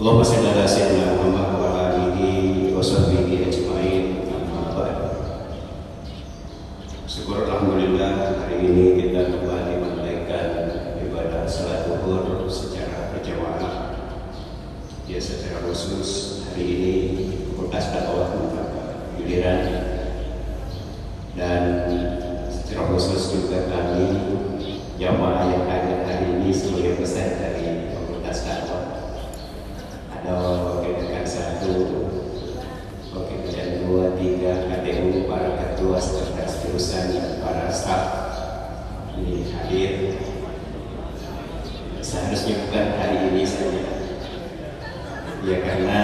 Allahumma shalli ala sayyidina Muhammad wa ala alihi wa sahbihi ajma'in. Amma ba'd. Syukur alhamdulillah hari ini kita kembali menunaikan ibadah salat zuhur secara berjamaah. Ya, secara khusus hari ini Fakultas Dakwah mendapat giliran, dan secara khusus juga kami jamaah yang hadir hari ini sebagai peserta dari Fakultas Dakwah. Ada wakil satu, wakil 2, 3 KTU, para ketua sekretaris jurusan dan para staf ini hadir. Seharusnya bukan hari ini saja, ya, karena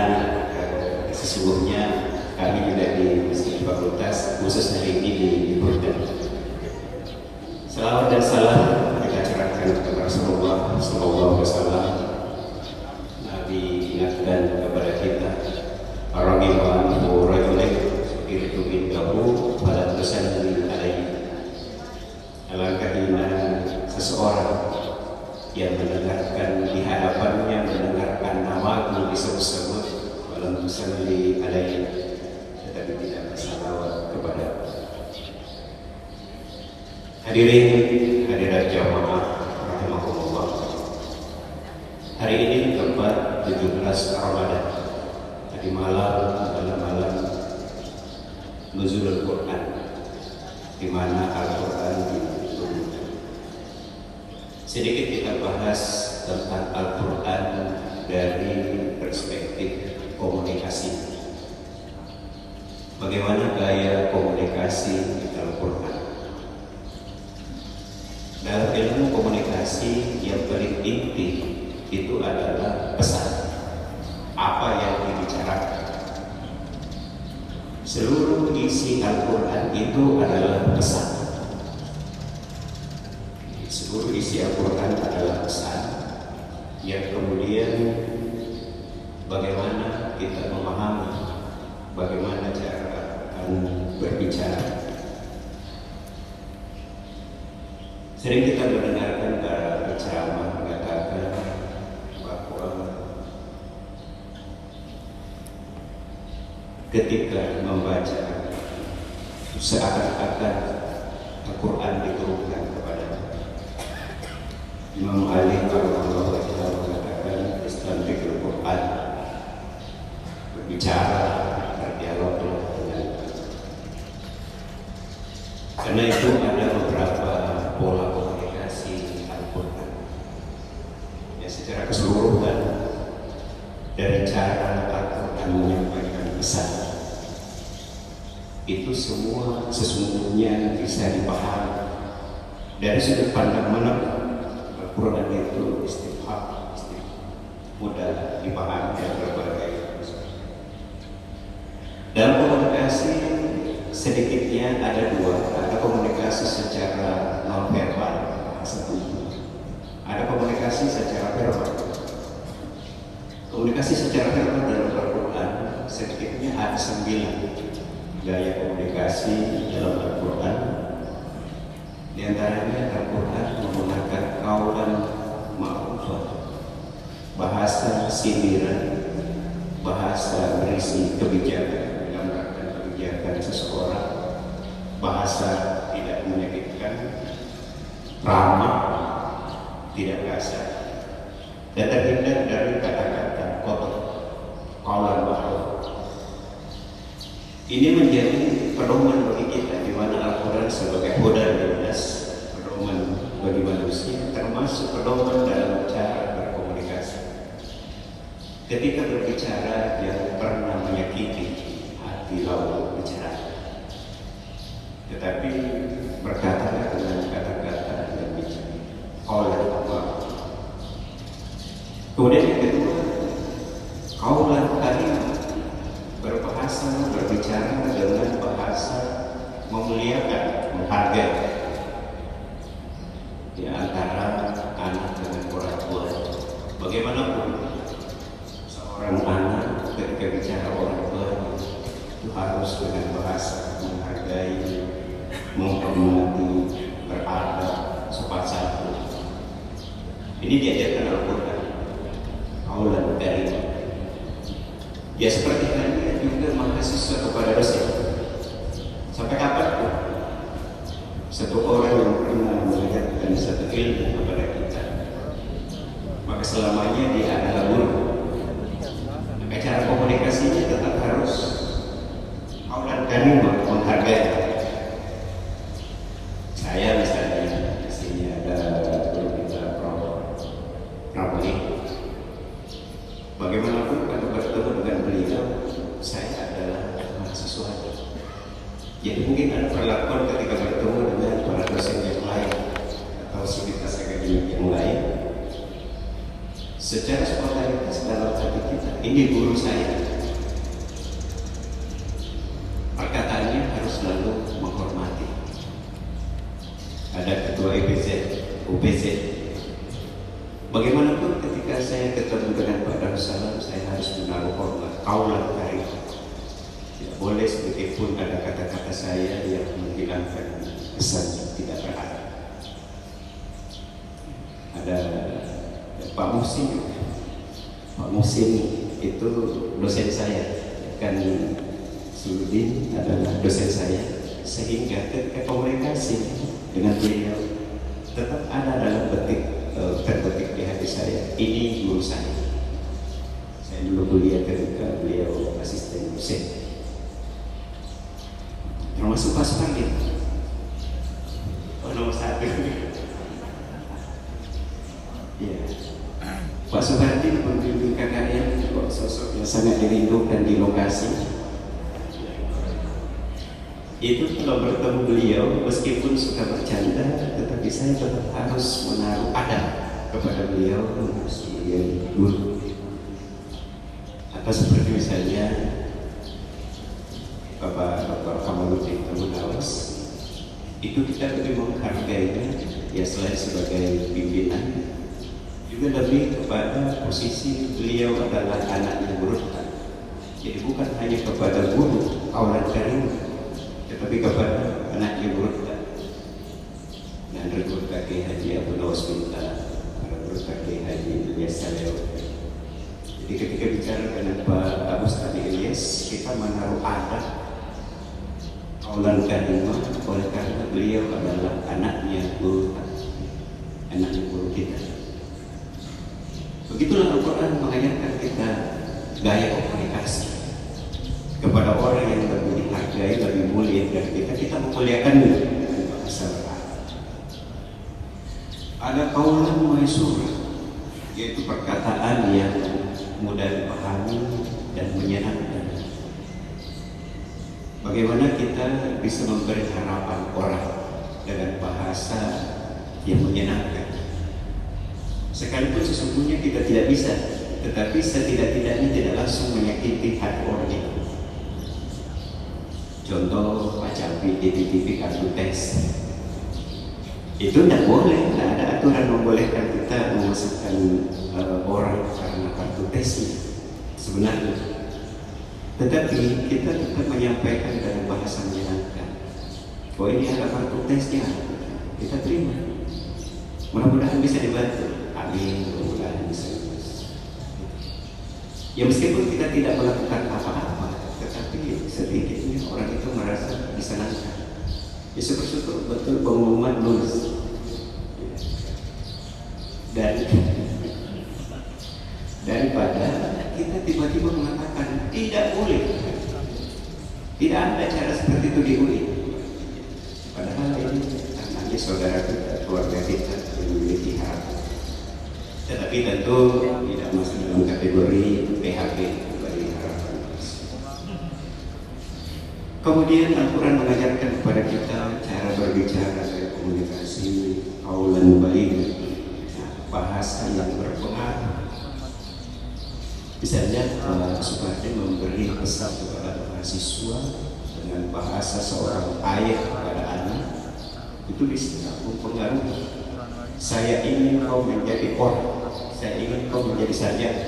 sesungguhnya kami juga di masjid fakultas khusus hari ini diliburkan. Salawat dan salam kita curahkan kepada Rasulullah Sallallahu Alaihi Wasallam. Nabi ingatkan kepada kita, Ar-Rahimah Rajulek itu indahu pada tusalli alaihi. Alangkah hina seseorang yang mendengarkan di hadapannya, mendengarkan namaku disebut-sebut, walam tusalli alaihi, tetapi tidak bersalawat kepada. Hadirin hadirat jamaah rahimakumullah. Hari ini tepat 17 Ramadan. Tadi malam adalah malam Nuzulul Quran, di mana Al-Quran diturunkan. Sedikit kita bahas tentang Al-Quran dari perspektif komunikasi. Bagaimana gaya komunikasi di Al-Quran? Dalam ilmu komunikasi yang paling inti itu adalah pesan. Apa yang dibicarakan? Seluruh isi Al-Quran itu adalah pesan. Seluruh isi Al-Quran adalah pesan yang kemudian bagaimana kita memahami, bagaimana cara berbicara. Sering kita mendengarkan para penceramah mengatakan bahwa ketika membaca seakan-akan Al-Quran diturunkan kepada Imam Ali radhiyallahu anhu mengatakan istanbikul Quran, berbicara, berdialog dengan. Karena itu ada beberapa pola komunikasi Al-Quran ya, secara keseluruhan, dari cara Al-Quran menyampaikan pesan itu semua sesungguhnya bisa dipahami dari sudut pandang mana. Al-Quran itu istifham, mudah dipahami dan berbagai. Dalam komunikasi sedikitnya ada dua, ada komunikasi secara non verbal, ada komunikasi secara verbal. Komunikasi secara verbal dalam Al-Quran sedikitnya ada 9 gaya komunikasi dalam Al-Quran. Di antaranya Al-Quran menggunakan qaulan ma'rufah, bahasa sindiran, bahasa berisi kebijakan, menggambarkan kebijakan seseorang, bahasa tidak menyakitkan, ramah, tidak kasar, dan terhindar dari kata-kata kotor. Qaulan ma'ruf ini menjadi pedoman bagi kita, di mana Al-Quran sebagai hudan linnas, pedoman bagi manusia, termasuk pedoman dalam cara berkomunikasi. Ketika berbicara jangan pernah menyakiti hati lawan bicara, tetapi berkata dengan kata-kata yang bijak. Qaulan ma'ruf. Kemudian yang kedua, qaulan karim, berbahasa, berbicara dengan bahasa memuliakan, menghargai. Di antara anak dengan orang tua, bagaimanapun seorang anak ketika bicara orang tua itu harus dengan bahasa menghargai, menghormati, beradab, sopan santun. Ini diajarkan Al-Quran. Qaulan karim. Ya seperti halnya juga mahasiswa kepada dosen. Sampai kapan pun satu orang yang pernah mengajarkan satu ilmu kepada kita, maka selamanya dia adalah guru. Maka cara komunikasinya tetap harus aulan karimah, menghargai. Saya misalnya di sini ada guru kita Prof. Ramli. Bagaimanapun kalau bertemu dengan beliau, saya adalah mahasiswa. Jadi mungkin ada perlakuan ketika bertemu dengan para dosen yang lain atau sivitas akademik yang lain. Secara spontanitas dalam hati kita, ini guru saya. Perkataannya harus selalu menghormati. Ada ketua UPZ. Bagaimanapun ketika saya ketemu dengan Pak Darussalam, saya harus menaruh hormat, aulan karim. Tidak boleh sedikit pun ada kata-kata saya yang menghilangkan kesan yang tidak berharap. Ada Pak Muhsin. Pak Muhsin itu dosen saya, kan Suludin adalah dosen saya, sehingga ketika komunikasi dengan beliau tetap ada dalam terbetik di hati saya, ini guru saya. Saya dulu kuliah ketika beliau asisten dosen, termasuk Pak Supardi. Nomor satu. Ya. Pak Supardi pembimbing KKN, sosok yang sangat dirindukan di lokasi. Itu kalau bertemu beliau, meskipun suka bercanda, tetapi saya tetap harus menaruh adab kepada beliau sebagai guru. Atau seperti misalnya Bapak Dr. Kamaluddin Tamunawas, itu kita lebih menghargainya, ya selain sebagai pimpinan, juga lebih kepada posisi beliau adalah anaknya guru. Jadi bukan hanya kepada guru aulan karim, tetapi kepada anaknya guru dan guru Kiai Haji Abu Nawas Minta, guru Kiai Haji Ilyas Saleo. Jadi ketika bicara dengan Pak Ustadz Ilyas, kita menaruh adab aulan karimah oleh karena beliau adalah anaknya guru kita. Begitulah Al-Quran mengajarkan kita gaya komunikasi kepada orang yang lebih dihargai, lebih mulia dari kita memuliakannya dengan bahasa Arab. Ada qaulan maysur, yaitu perkataan yang mudah dipahami dan menyenangkan. Bagaimana kita bisa memberi harapan orang dengan bahasa yang menyenangkan. Sekalipun sesungguhnya kita tidak bisa, tetapi setidak-tidaknya tidak langsung menyakiti hati orang itu. Contoh Pak Capi di TV kartu tes, itu tidak boleh, tidak ada aturan membolehkan kita memasukkan orang karena kartu tesnya sebenarnya. Tetapi kita tetap menyampaikan dengan bahasa menyenangkan. Oh ini ada kartu tesnya, kita terima. Mudah-mudahan bisa dibantu. Amin. Mudah-mudahan bisa. Ya meskipun kita tidak melakukan apa-apa, tetapi sedikitnya orang itu merasa disenangkan. Ya seperti betul pengumuman lulus. Dan daripada kita tiba-tiba mengatakan tidak boleh, tidak ada cara seperti itu di UI. Padahal ini anaknya saudara kita, keluarga kita yang memiliki harapan. Tetapi tentu tidak masuk dalam kategori PHP bagi harapan. Kemudian Al-Quran mengajarkan kepada kita cara berbicara dan komunikasi qaulan baligh, bahasa yang berpengaruh. Misalnya Supardi memberi pesan kepada mahasiswa dengan bahasa seorang ayah kepada anak, itu bisa mempengaruhi. Saya ingin kau menjadi orang, saya ingin kau menjadi sarjana.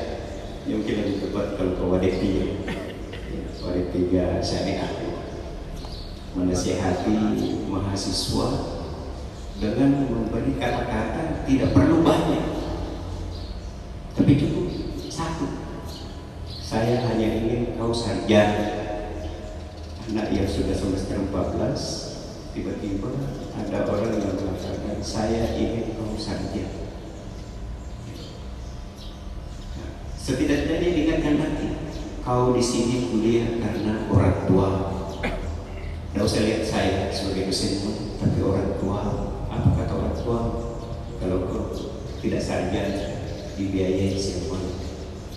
Mungkin lebih tepat kalau kau wadah tiga syariah, menasihati mahasiswa dengan memberi kata-kata tidak perlu banyak, tapi cukup Saya hanya ingin kau sarjana. Anak yang sudah semester 14, tiba-tiba ada orang yang mengatakan, saya ingin kau sarjana. Setidaknya dia ingatkan lagi, kau di sini kuliah karena orang tua. Tidak usah lihat saya sebagai dosenmu, tapi orang tua. Apa kata orang tua? Kalau kau tidak sarjana, dibiayai siapa?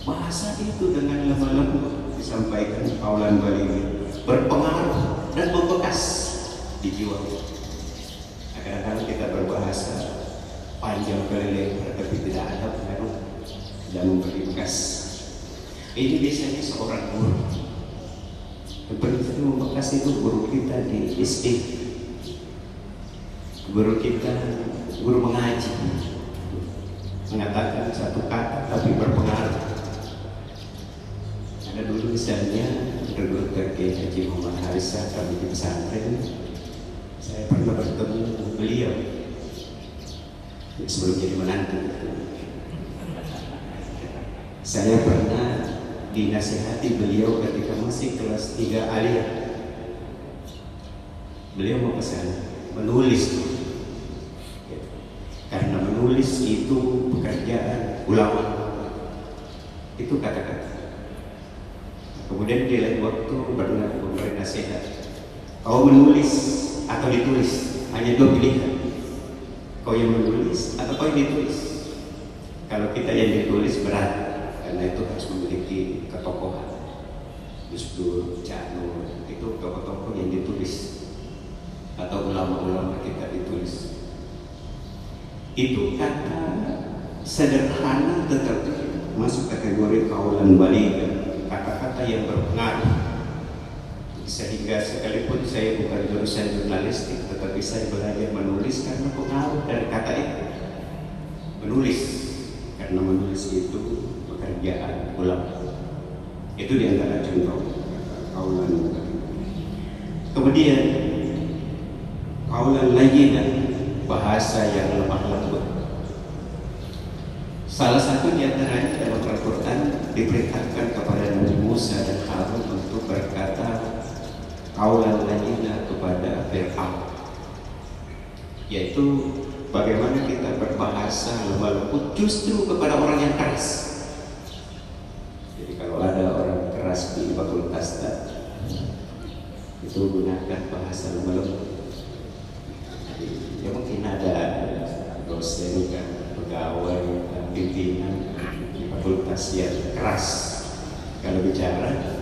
Bahasa itu dengan lemah lembut disampaikan Paulan Bali berpengaruh dan membekas di jiwa. Kadang-kadang kita berbahasa panjang kali lebar, tapi tidak ada pengaruh dan memberi bekas. Ini biasanya seorang guru. Seperti membekas itu guru kita di SD, guru kita, guru mengaji, mengatakan satu kata tapi berpengaruh. Ada dulu misalnya Dr. Haji Muhammad Harisa, kami di pesantren, saya pernah bertemu beliau sebelum jadi menantu. Saya pernah dinasihati beliau ketika masih kelas 3 aliyah. Beliau mau pesan menulis, karena menulis itu pekerjaan ulama. Itu kata-kata. Kemudian di lain waktu pernah memberi nasihat, kau menulis atau ditulis, hanya dua pilihan. Kau yang menulis atau kau yang ditulis. Kalau kita yang ditulis berat, karena itu harus memiliki ketokohan. Gus Dur, Cak Nur, itu tokoh-tokoh yang ditulis, atau ulama-ulama kita ditulis. Itu kata sederhana tetapi masuk kategori kaulan balighah, kata-kata yang berpengaruh. Sehingga sekalipun saya bukan jurusan jurnalistik, tetapi saya belajar menulis karena pengaruh dari kata itu. Menulis, karena menulis itu pekerjaan ulama. Itu diantara contoh kaulan. Kemudian kaulan layyinah, bahasa yang lemah lembut. Salah satu di antaranya dalam Al-Quran diperintahkan kepada Nabi Musa dan Harun untuk berkata kaulan layyinah kepada Fir'aun, yaitu bagaimana kita berbahasa lemah lembut justru kepada orang yang keras. Jadi kalau ada orang keras di fakultas itu gunakan bahasa lemah lembut. Ya mungkin ada dosen kan, pegawai dan pimpinan di fakultas yang keras. Kalau bicara,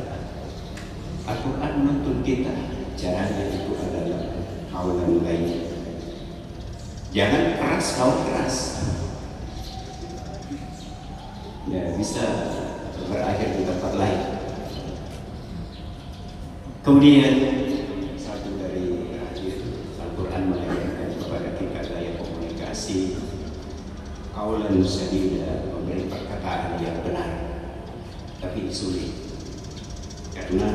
Al-Quran menuntun kita, caranya itu adalah kaulan layyinah. Jangan keras, kau keras. Ya bisa berakhir di tempat lain. Kemudian satu dari akhir Al-Quran mengajarkan kepada kita gaya komunikasi kaulan sadida, memberi perkataan yang benar, tapi sulit karena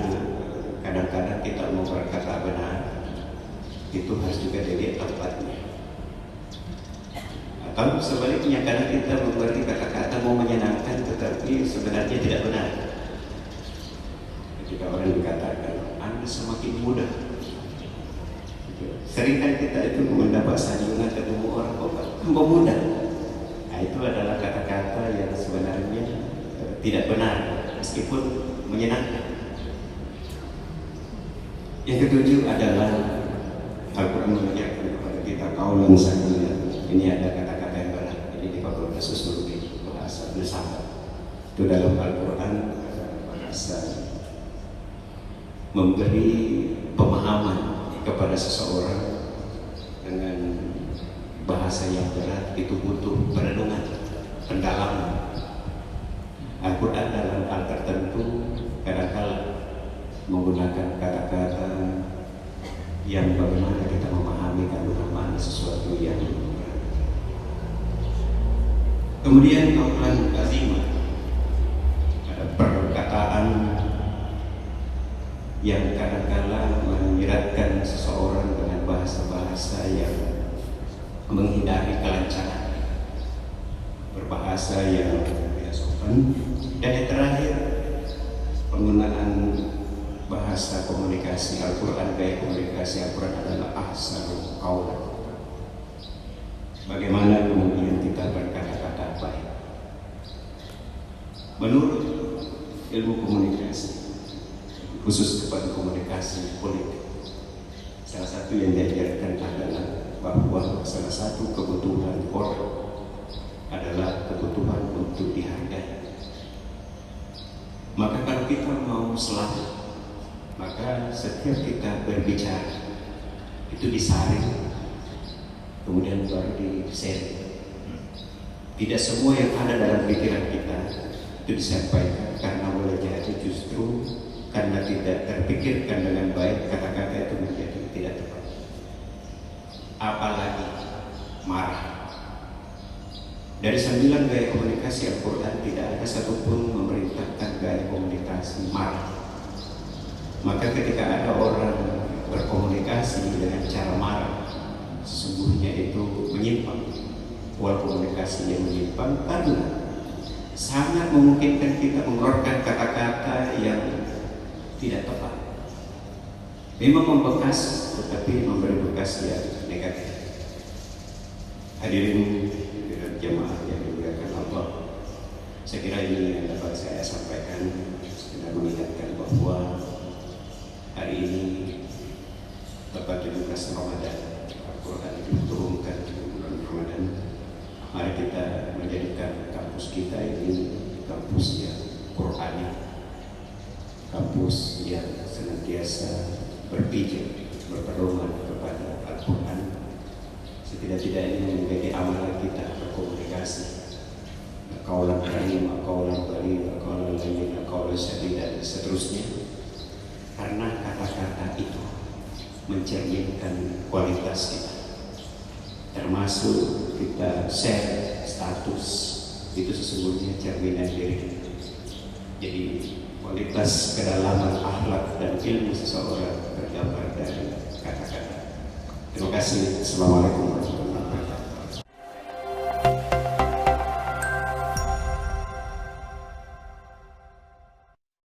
kadang-kadang kita mau berkata benar itu harus juga dilihat tempatnya. Atau sebaliknya, kadang kita memberi kata-kata mau menyenangkan tetapi sebenarnya tidak benar. Ketika orang dikatakan Anda semakin mudah, seringkan kita itu mendapat sanjungan ketemu orang, kok tambah mudah. Nah, itu adalah kata-kata yang sebenarnya tidak benar meskipun menyenangkan. Yang ketujuh adalah Al-Quran mengajarkan kepada kita kaulan sadida. Ini ada kata-kata yang berat. Ini di Fakultas Sosiologi bahasa filsafat. Itu dalam Al-Quran bahasa memberi pemahaman kepada seseorang dengan bahasa yang berat itu butuh perenungan, pendalaman. Al-Quran dalam hal tertentu kadang-kala menggunakan kata-kata yang bagaimana kita memahami kandungan makna sesuatu yang berat. Kemudian kaulan azimah, ada perkataan yang kadang-kala menyiratkan seseorang dengan bahasa-bahasa yang menghindari kelancaran, berbahasa yang tidak sopan. Dan yang terakhir penggunaan bahasa komunikasi Al-Quran, gaya komunikasi Al-Quran adalah ahsanul qaul. Bagaimana kemudian kita berkata-kata baik menurut ilmu komunikasi, khusus kepada komunikasi politik. Salah satu yang diajarkan adalah bahwa salah satu kebutuhan orang adalah kebutuhan untuk dihargai. Maka kalau kita mau selamat, maka setiap kita berbicara itu disaring, kemudian baru di-share. Tidak semua yang ada dalam pikiran kita itu disampaikan, karena boleh jadi justru karena tidak terpikirkan dengan baik, kata-kata itu menjadi tidak tepat. Apalagi marah. Dari 9 gaya komunikasi Al-Quran tidak ada satupun memerintahkan gaya komunikasi marah. Maka ketika ada orang berkomunikasi dengan cara marah, sesungguhnya itu menyimpang. Pola komunikasi yang menyimpang karena sangat memungkinkan kita mengeluarkan kata-kata yang tidak tepat. Memang membekas, tetapi memberi bekas yang negatif. Hadirin jemaah yang dimuliakan Allah, saya kira ini yang dapat saya sampaikan, sekedar mengingatkan bahwa hari ini tepat 17 Ramadan, Al-Quran diturunkan di bulan Ramadan. Mari kita menjadikan kampus kita ini kampus yang Qur'ani, kampus yang senantiasa berpijak, berpedoman kepada Al-Quran. Setidak-tidaknya menjadi amalan kita berkomunikasi. Qaulan karim, qaulan baligh, qaulan layyin, qaulan sadid, dan seterusnya. Karena kata-kata itu mencerminkan kualitas kita. Termasuk kita share status, itu sesungguhnya cerminan diri kita. Jadi kualitas kedalaman akhlak dan ilmu seseorang tergambar dari kata-kata. Terima kasih. Assalamualaikum warahmatullahi wabarakatuh.